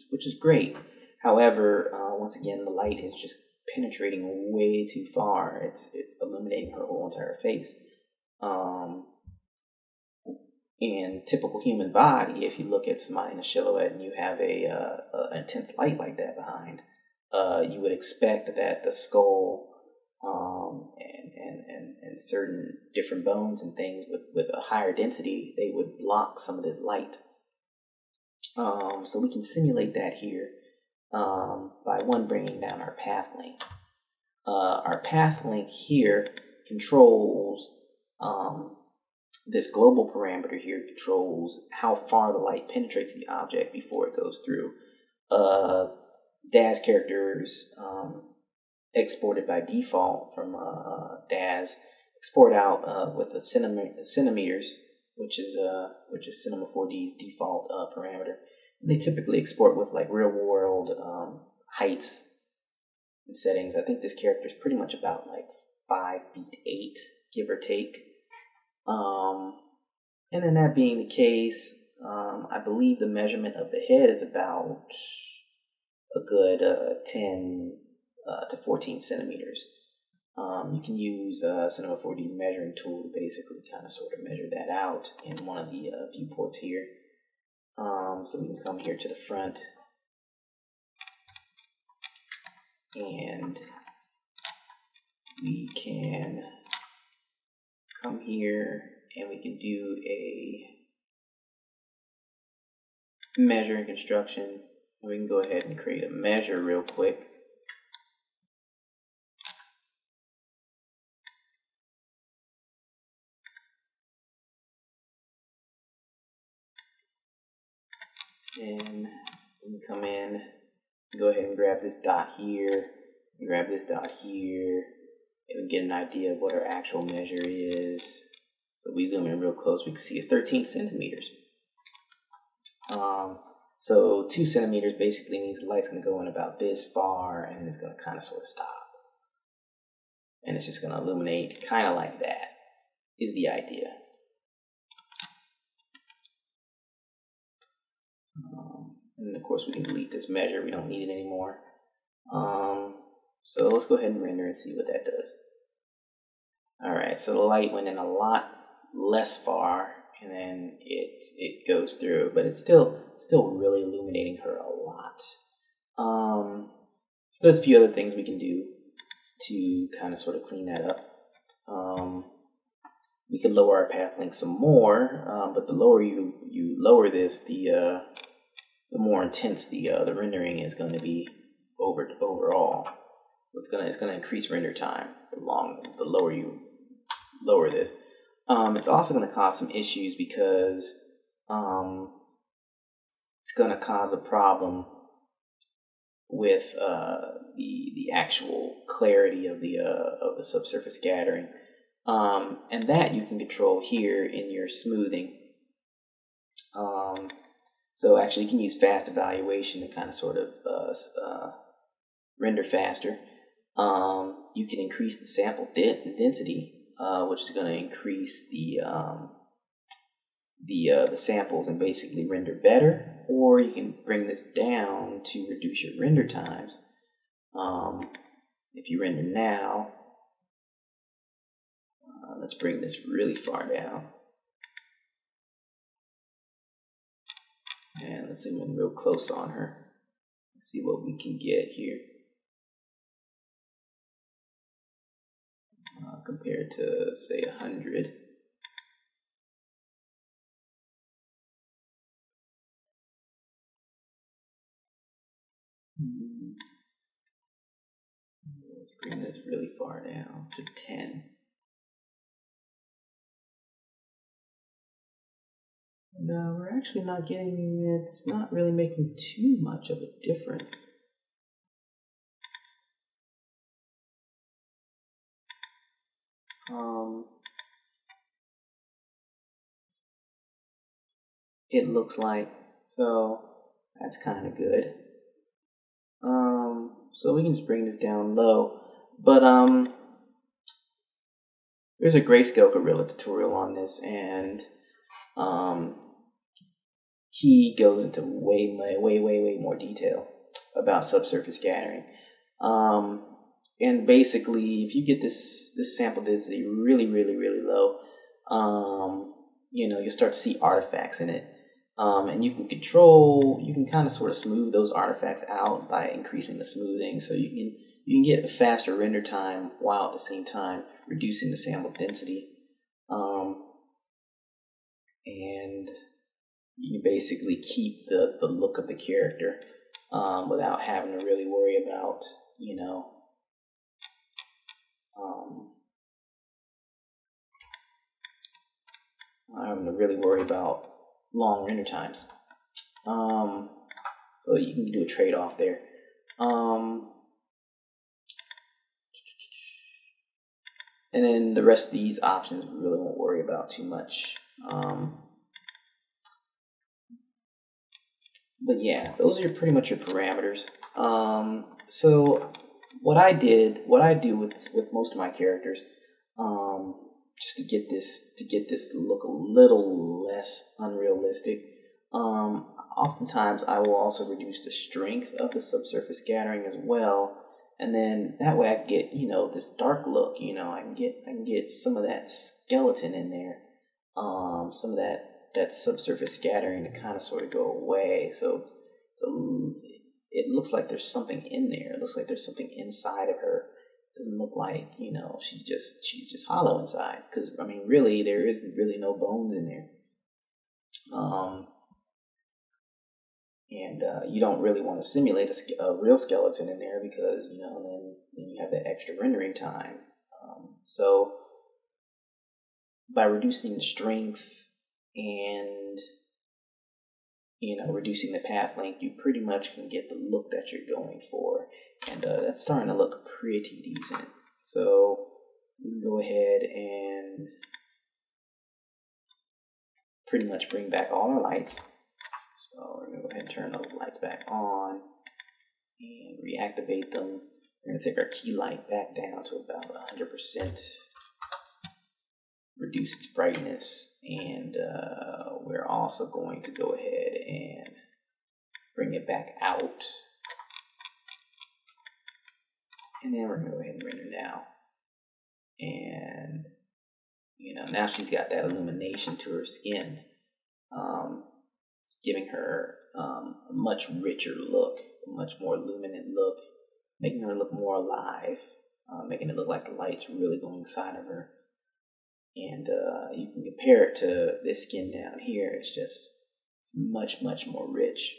which is great. However, once again, the light is just penetrating way too far. It's illuminating her whole entire face. In typical human body, if you look at somebody in a silhouette and you have an intense light like that behind, you would expect that the skull and certain different bones and things with a higher density, they would block some of this light. So we can simulate that here by bringing down our path length. Our path length here controls this global parameter here controls how far the light penetrates the object before it goes through. Daz characters exported by default from Daz export out with the centimeters, which is Cinema 4D's default parameter. And they typically export with like real world heights and settings. I think this character is pretty much about like 5'8", give or take. And then that being the case, I believe the measurement of the head is about a good 10 to 14 centimeters. You can use Cinema 4D's measuring tool to basically kind of sort of measure that out in one of the viewports here. So we can come here to the front and we can come here and we can do a measure and construction. And we can go ahead and create a measure real quick. And we can come in, go ahead and grab this dot here, and grab this dot here, and we get an idea of what our actual measure is. So if we zoom in real close, we can see it's 13 centimeters. So 2 centimeters basically means the light's going to go in about this far, and it's going to kind of sort of stop. And it's just going to illuminate kind of like that, is the idea. And of course we can delete this measure, we don't need it anymore. So let's go ahead and render and see what that does. Alright, so the light went in a lot less far, and then it goes through, but it's still really illuminating her a lot. So there's a few other things we can do to kind of sort of clean that up. We can lower our path length some more, but the lower you lower this, the more intense the rendering is going to be overall. So it's gonna increase render time the lower you lower this. It's also going to cause some issues because it's going to cause a problem with the actual clarity of the subsurface gathering, and that you can control here in your smoothing. So actually you can use fast evaluation to kind of sort of render faster. You can increase the sample density, which is going to increase the samples and basically render better, or you can bring this down to reduce your render times. If you render now, let's bring this really far down. And let's zoom in real close on her. Let's see what we can get here. Compared to, say, 100. Let's bring this really far down to 10. And we're actually not getting, it's not really making too much of a difference. It looks like, so that's kind of good. So we can just bring this down low, but there's a grayscale gorilla tutorial on this, and he goes into way more detail about subsurface gathering. And basically, if you get this sample density really low, you know, you'll start to see artifacts in it. And you can kind of sort of smooth those artifacts out by increasing the smoothing, so you can get a faster render time while at the same time reducing the sample density. And you can basically keep the look of the character without having to really worry about, you know, having to really worry about long render times. So you can do a trade-off there. And then the rest of these options we really won't worry about too much. But yeah, those are pretty much your parameters. So what I do with most of my characters, just to get this to look a little less unrealistic, oftentimes I will also reduce the strength of the subsurface scattering as well, and then that way I can get, you know, this dark look. You know, I can get some of that skeleton in there, some of that subsurface scattering to kind of sort of go away. So it looks like there's something in there. It looks like there's something inside of her. It doesn't look like, you know, she's just hollow inside. Because, I mean, really, there isn't really no bones in there. You don't really want to simulate a real skeleton in there because, you know, then you have that extra rendering time. So by reducing the strength and, you know, reducing the path length, you pretty much can get the look that you're going for. And that's starting to look pretty decent. So we can go ahead and pretty much bring back all our lights. So we're going to go ahead and turn those lights back on and reactivate them. We're going to take our key light back down to about 100% reduced brightness. And we're also going to go ahead and bring it back out. And then we're going to go ahead and render now. And, you know, now she's got that illumination to her skin. It's giving her a much richer look, a much more luminant look, making her look more alive, making it look like the light's really going inside of her. And you can compare it to this skin down here. It's much, much more rich.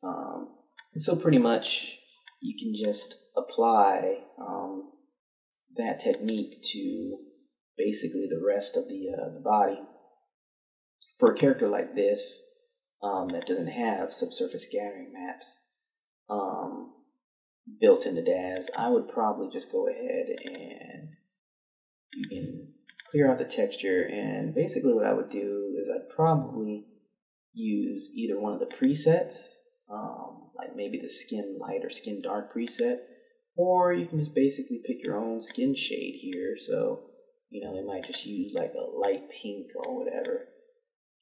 And so pretty much you can just apply that technique to basically the rest of the body. For a character like this, that doesn't have subsurface scattering maps built into Daz, I would probably just go ahead and you can clear out the texture. And basically what I would do is I'd probably use either one of the presets, like maybe the skin light or skin dark preset, or you can just basically pick your own skin shade here. So, you know, they might just use like a light pink or whatever.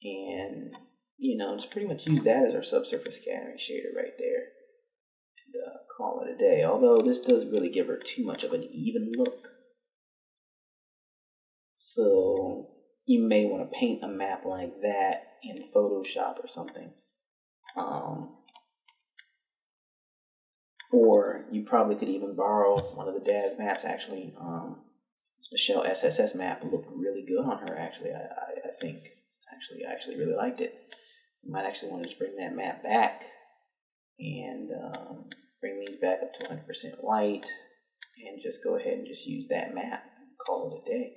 And, you know, just pretty much use that as our subsurface scattering shader right there. And call it a day. Although this does really give her too much of an even look. So you may want to paint a map like that in Photoshop or something. Or you probably could even borrow one of the Daz maps. Actually, this Michelle SSS map looked really good on her. Actually, I think. I actually really liked it. You might actually want to just bring that map back and bring these back up to 100% white and just go ahead and just use that map and call it a day.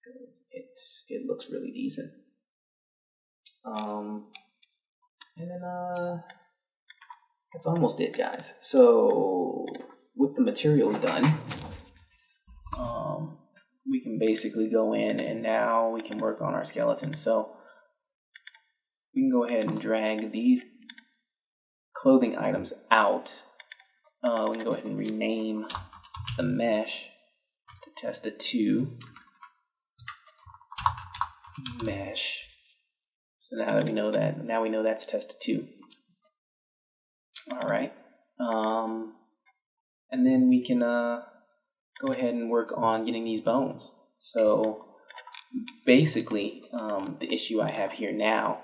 Because it looks really decent. And then that's almost it, guys. So with the materials done, we can basically go in and now we can work on our skeleton. So we can go ahead and drag these clothing items out. We can go ahead and rename the mesh to Testa 2 mesh. So now that we know that, now we know that's Testa 2. All right. And then we can go ahead and work on getting these bones. So basically, the issue I have here now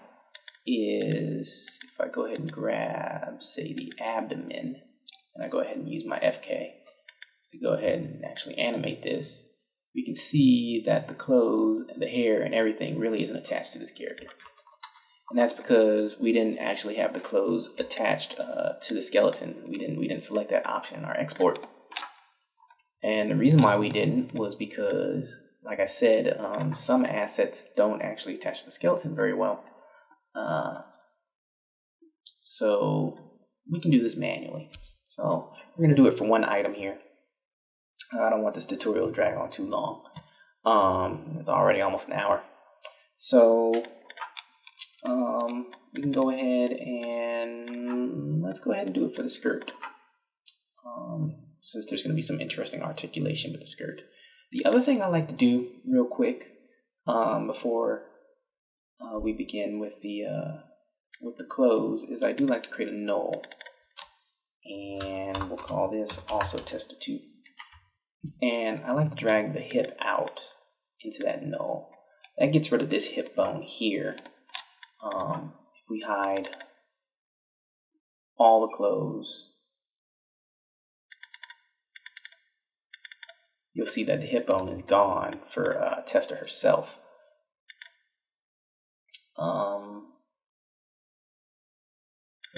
is if I go ahead and grab, say, the abdomen, and I go ahead and use my FK to go ahead and actually animate this, we can see that the clothes and the hair and everything really isn't attached to this character. And that's because we didn't actually have the clothes attached to the skeleton. We didn't select that option in our export. And the reason why we didn't was because, like I said, some assets don't actually attach to the skeleton very well. So we can do this manually. So we're going to do it for one item here. I don't want this tutorial to drag on too long. It's already almost an hour. So we can go ahead and let's go ahead and do it for the skirt. Since there's going to be some interesting articulation with the skirt. The other thing I like to do real quick before we begin with the clothes is I do like to create a null. And we'll call this also Testa 2. And I like to drag the hip out into that null. That gets rid of this hip bone here. If we hide all the clothes, you'll see that the hip bone is gone for Testa herself. So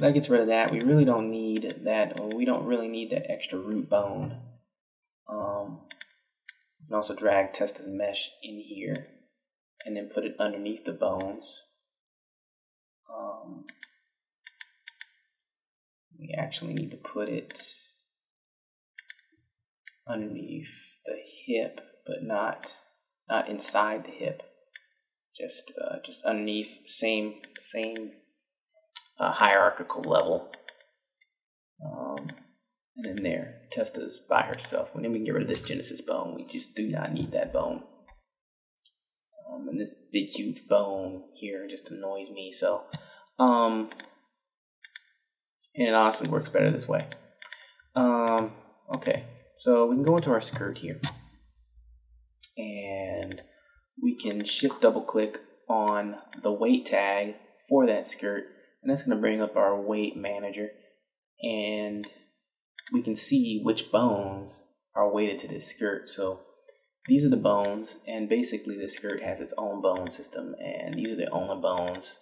that gets rid of that. We really don't need that. We don't really need that extra root bone. You can also drag Testa's mesh in here and then put it underneath the bones. We actually need to put it underneath the hip, but not inside the hip. Just underneath, same hierarchical level. And then there, Testa's by herself. And then we can get rid of this Genesis bone. We just do not need that bone. And this big huge bone here just annoys me. So, and it honestly works better this way. Okay, so we can go into our skirt here. And we can shift double click on the weight tag for that skirt. And that's going to bring up our weight manager. And we can see which bones are weighted to this skirt. So these are the bones, and basically this skirt has its own bone system, and these are the only bones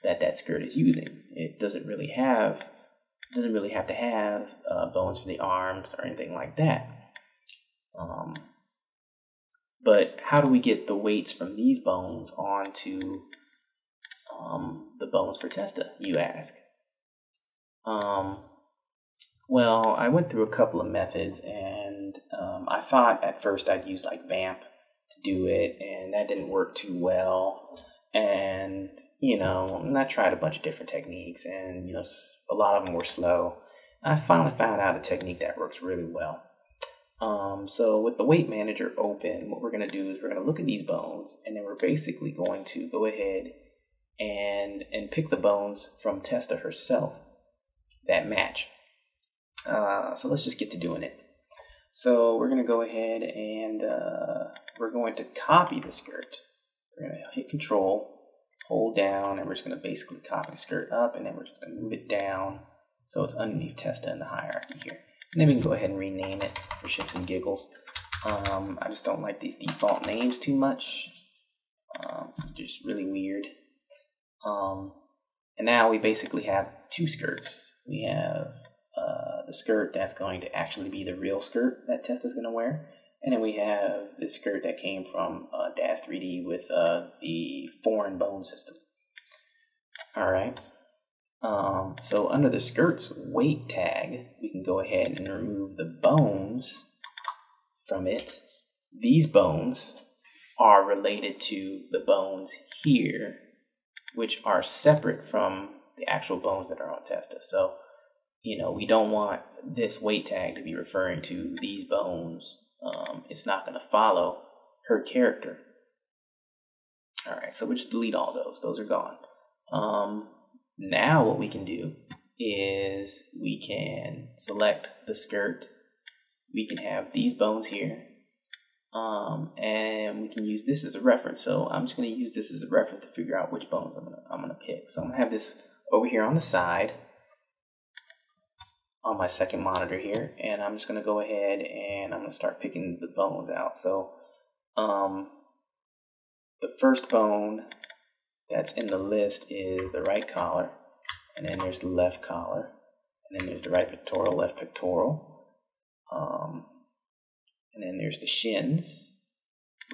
that skirt is using. It doesn't really have to have bones for the arms or anything like that. But how do we get the weights from these bones onto the bones for Testa, you ask? Well, I went through a couple of methods, and I thought at first I'd use like Vamp to do it, and that didn't work too well. And I tried a bunch of different techniques, and a lot of them were slow. I finally found out a technique that works really well. So with the weight manager open, what we're going to do is we're going to look at these bones, and then we're basically going to go ahead and pick the bones from Testa herself that match. So let's just get to doing it. So we're going to go ahead and we're going to copy the skirt. We're going to hit Control, hold down, and we're just going to basically copy the skirt up, and then we're just going to move it down so it's underneath Testa in the hierarchy here. And then we can go ahead and rename it for shits and giggles. I just don't like these default names too much. They're just really weird. And now we basically have two skirts. We have the skirt that's going to actually be the real skirt that Testa's going to wear. And then we have the skirt that came from Daz 3D with the foreign bone system. Alright. So under the skirt's weight tag, we can go ahead and remove the bones from it. These bones are related to the bones here, which are separate from the actual bones that are on Testa. So, we don't want this weight tag to be referring to these bones. It's not going to follow her character. Alright, so we'll just delete all those. Those are gone. Now what we can do is we can select the skirt. We can have these bones here. And we can use this as a reference. So I'm just going to use this as a reference to figure out which bones I'm gonna pick. So I'm going to have this over here on the side on my second monitor here, and I'm just going to go ahead and I'm going to start picking the bones out. So the first bone that's in the list is the right collar, and then there's the left collar, and then there's the right pectoral, left pectoral, and then there's the shins,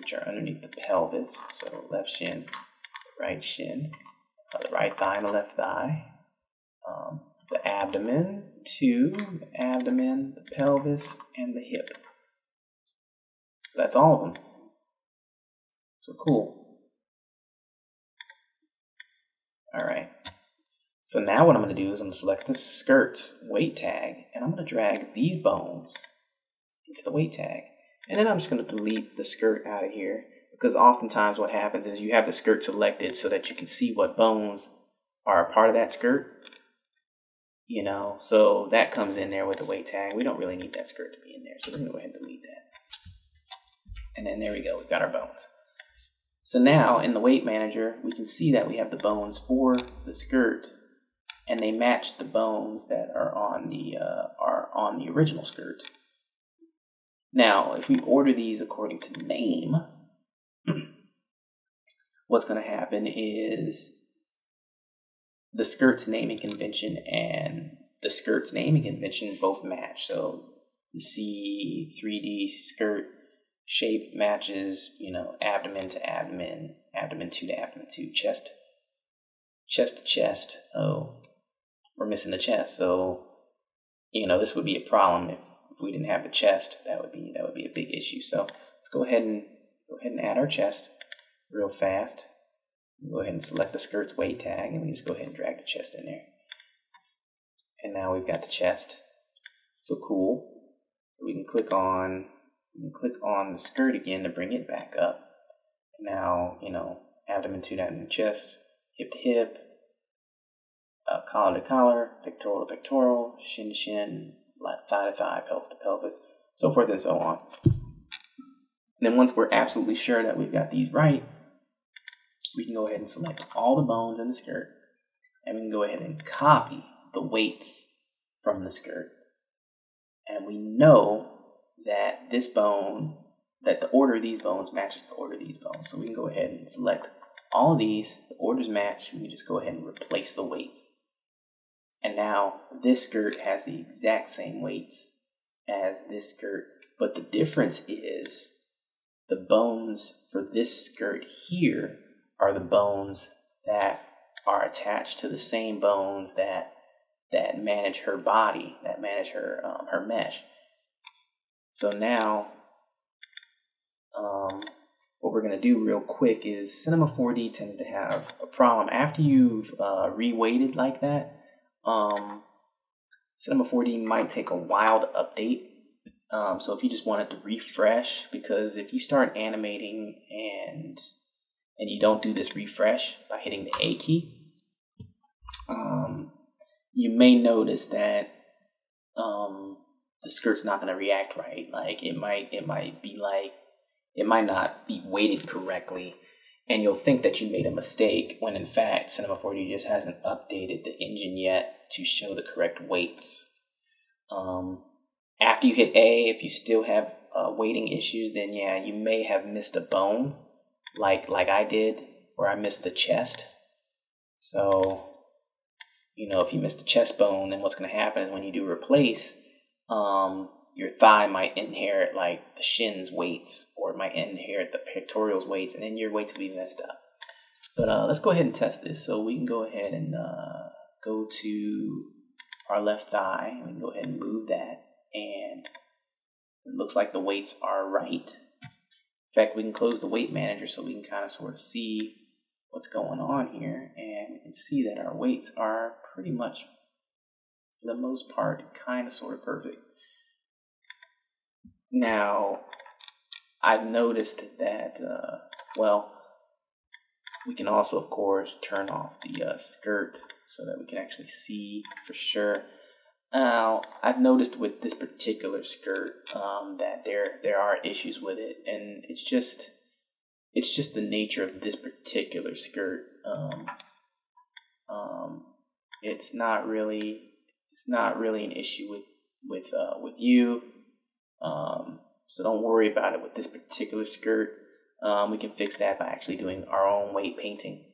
which are underneath the pelvis. So left shin, right shin, the right thigh and the left thigh, the abdomen, the abdomen, the pelvis, and the hip. So that's all of them. So cool. Alright. So now what I'm going to do is I'm going to select the skirt's weight tag, and I'm going to drag these bones into the weight tag. And then I'm just going to delete the skirt out of here, because oftentimes what happens is you have the skirt selected so that you can see what bones are a part of that skirt. So that comes in there with the weight tag. We don't really need that skirt to be in there, so we're going to go ahead and delete that. And then there we go, we've got our bones. So now in the weight manager, we can see that we have the bones for the skirt and they match the bones that are on the original skirt. Now, if we order these according to name, what's going to happen is the skirt's naming convention and the skirt's naming convention both match. So the C4D skirt shape matches, abdomen to abdomen, abdomen 2 to abdomen 2, chest to chest. Oh, we're missing the chest. So, this would be a problem if we didn't have the chest. That would be a big issue. So let's go ahead and add our chest real fast. Go ahead and select the skirt's weight tag, and we just go ahead and drag the chest in there. And now we've got the chest. So cool. So we can click on the skirt again to bring it back up. Now, abdomen to abdomen, chest, hip to hip, collar to collar, pectoral to pectoral, shin to shin, thigh to thigh, pelvis to pelvis, so forth and so on. And then once we're absolutely sure that we've got these right, we can go ahead and select all the bones in the skirt, and we can go ahead and copy the weights from the skirt. And we know that that the order of these bones matches the order of these bones. So we can go ahead and select all of these, the orders match, and we just go ahead and replace the weights. And now this skirt has the exact same weights as this skirt, but the difference is the bones for this skirt here are the bones that are attached to the same bones that manage her body, that manage her mesh. So now, what we're going to do real quick is Cinema 4D tends to have a problem after you've reweighted like that. Cinema 4D might take a while to update. So if you just wanted to refresh, because if you start animating and you don't do this refresh by hitting the A key, you may notice that the skirt's not going to react right. Like it might not be weighted correctly, and you'll think that you made a mistake when in fact Cinema 4D just hasn't updated the engine yet to show the correct weights. After you hit A, if you still have weighting issues, then yeah, you may have missed a bone, like I did, where I missed the chest. So, if you miss the chest bone, then what's going to happen is when you do replace, your thigh might inherit like the shin's weights, or it might inherit the pectorial's weights, and then your weights will be messed up. But let's go ahead and test this. So we can go ahead and go to our left thigh, and we can go ahead and move that, and it looks like the weights are right. In fact, we can close the weight manager so we can kind of sort of see what's going on here, and we can see that our weights are pretty much, for the most part, kind of sort of perfect. Now, I've noticed that, we can also, of course, turn off the skirt so that we can actually see for sure. Now, I've noticed with this particular skirt that there are issues with it, and it's just the nature of this particular skirt. It's not really an issue with you. So don't worry about it with this particular skirt. We can fix that by actually doing our own weight painting.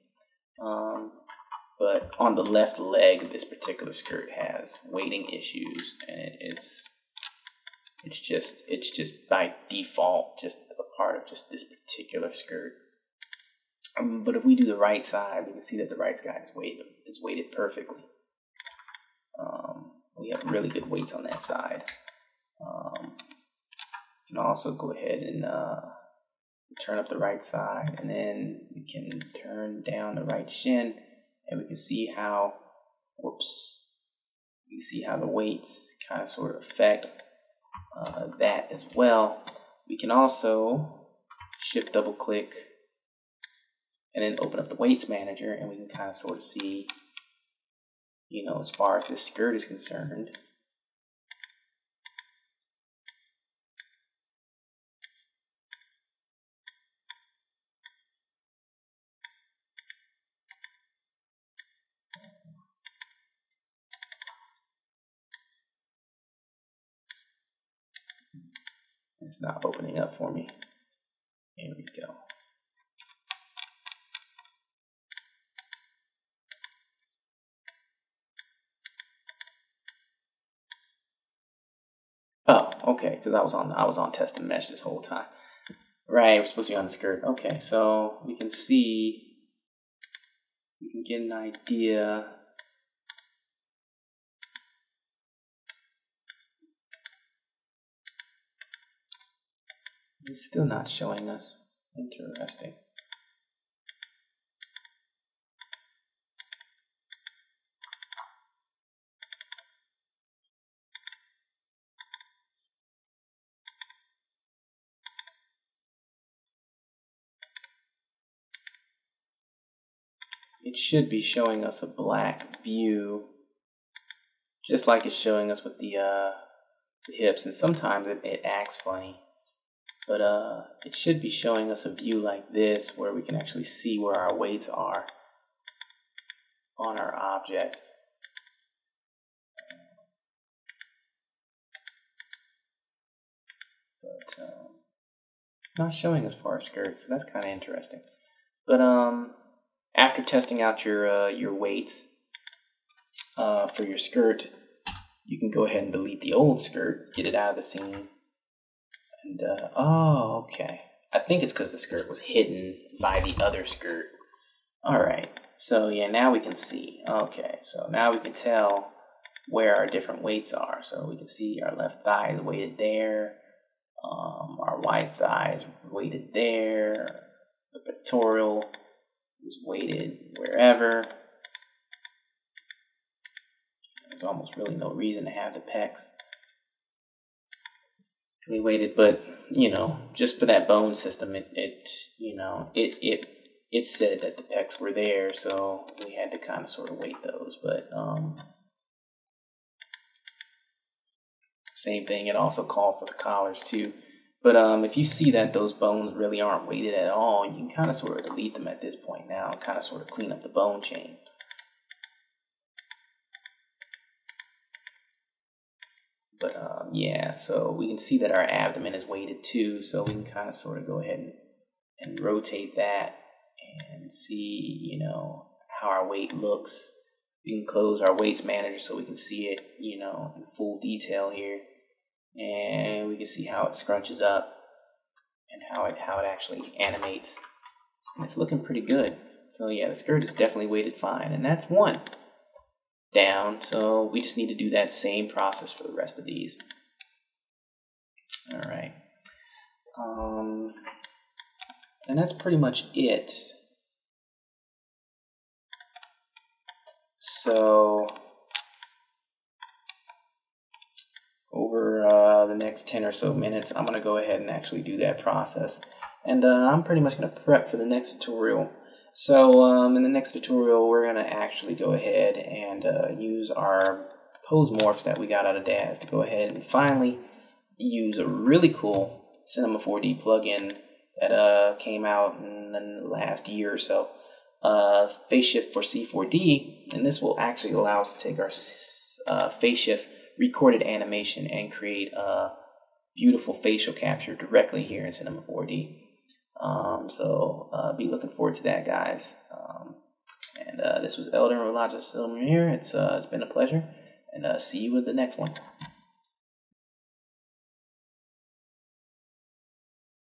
But on the left leg, this particular skirt has weighting issues, and it's just by default just a part of just this particular skirt. But if we do the right side, we can see that the right side is weighted perfectly. We have really good weights on that side. You can also go ahead and turn up the right side, and then we can turn down the right shin, and we can see how, you can see how the weights kind of sort of affect that as well. We can also shift double click and then open up the weights manager, and we can kind of sort of see, as far as this skirt is concerned, It's not opening up for me. Here we go. Oh, okay, because I was on test and mesh this whole time. Right, we're supposed to be on the skirt. Okay, so we can see, we can get an idea. It's still not showing us. Interesting. It should be showing us a black view, just like it's showing us with the hips, and sometimes it acts funny. But it should be showing us a view like this, where we can actually see where our weights are on our object. But it's not showing us for our skirt, so that's kind of interesting. But after testing out your weights for your skirt, you can go ahead and delete the old skirt, get it out of the scene. And, oh, okay. I think it's because the skirt was hidden by the other skirt. Alright, so yeah, now we can see. Okay, so now we can tell where our different weights are. So we can see our left thigh is weighted there. Our right thigh is weighted there. The pectoral is weighted wherever. There's almost really no reason to have the pecs really weighted, but you know, just for that bone system, it said that the pecs were there, so we had to kind of sort of weight those. But same thing, it also called for the collars too. But if you see that those bones really aren't weighted at all, you can kind of sort of delete them at this point now and kind of sort of clean up the bone chain. But yeah, so we can see that our abdomen is weighted too, so we can kind of sort of go ahead and rotate that and see, you know, how our weight looks. We can close our weights manager so we can see it, you know, in full detail here. And we can see how it scrunches up and how it actually animates. And it's looking pretty good. So yeah, the skirt is definitely weighted fine, and that's one down. So we just need to do that same process for the rest of these. All right. And that's pretty much it. So over the next 10 or so minutes, I'm going to go ahead and actually do that process. And I'm pretty much going to prep for the next tutorial. So in the next tutorial, we're going to actually go ahead and use our pose morphs that we got out of Daz to go ahead and finally use a really cool Cinema 4D plugin that came out in the last year or so. Phase shift for C4D, and this will actually allow us to take our phase shift recorded animation and create a beautiful facial capture directly here in Cinema 4D. So be looking forward to that, guys. And this was Elder with Daz and C4D. It's been a pleasure, and see you with the next one.